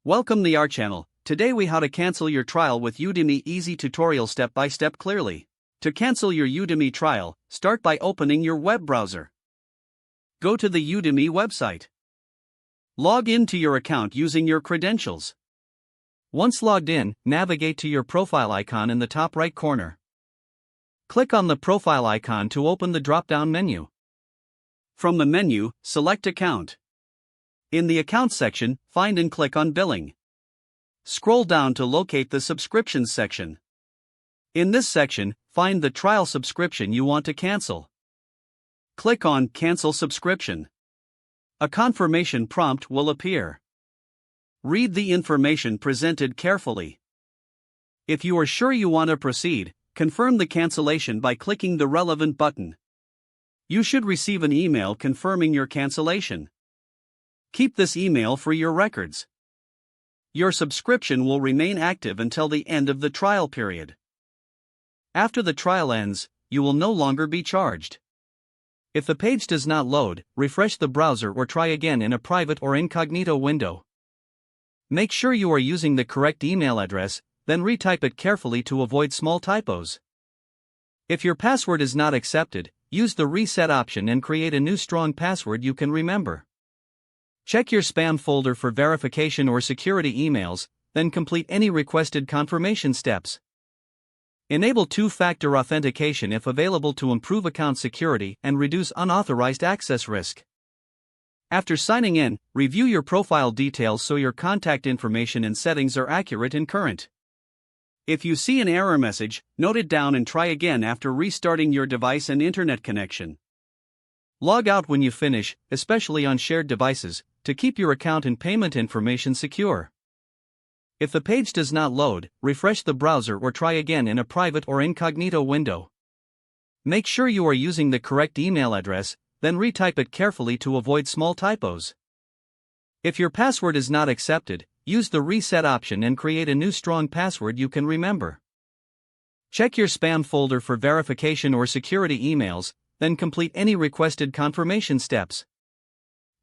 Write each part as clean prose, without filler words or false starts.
Welcome to our channel. Today we how to cancel your trial with Udemy easy tutorial step by step clearly. To cancel your Udemy trial, start by opening your web browser. Go to the Udemy website. Log into your account using your credentials. Once logged in, navigate to your profile icon in the top right corner. Click on the profile icon to open the drop-down menu. From the menu, select Account. In the Accounts section, find and click on Billing. Scroll down to locate the Subscriptions section. In this section, find the trial subscription you want to cancel. Click on Cancel Subscription. A confirmation prompt will appear. Read the information presented carefully. If you are sure you want to proceed, confirm the cancellation by clicking the relevant button. You should receive an email confirming your cancellation. Keep this email for your records. Your subscription will remain active until the end of the trial period. After the trial ends, you will no longer be charged. If the page does not load, refresh the browser or try again in a private or incognito window. Make sure you are using the correct email address, then retype it carefully to avoid small typos. If your password is not accepted, use the reset option and create a new strong password you can remember. Check your spam folder for verification or security emails, then complete any requested confirmation steps. Enable two-factor authentication if available to improve account security and reduce unauthorized access risk. After signing in, review your profile details so your contact information and settings are accurate and current. If you see an error message, note it down and try again after restarting your device and internet connection. Log out when you finish, especially on shared devices, to keep your account and payment information secure. If the page does not load, refresh the browser or try again in a private or incognito window. Make sure you are using the correct email address, then retype it carefully to avoid small typos. If your password is not accepted, use the reset option and create a new strong password you can remember. Check your spam folder for verification or security emails, then complete any requested confirmation steps.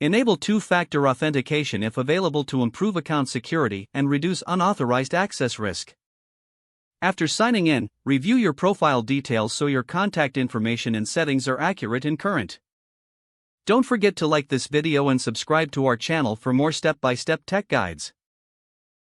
Enable two-factor authentication if available to improve account security and reduce unauthorized access risk. After signing in, review your profile details so your contact information and settings are accurate and current. Don't forget to like this video and subscribe to our channel for more step-by-step tech guides.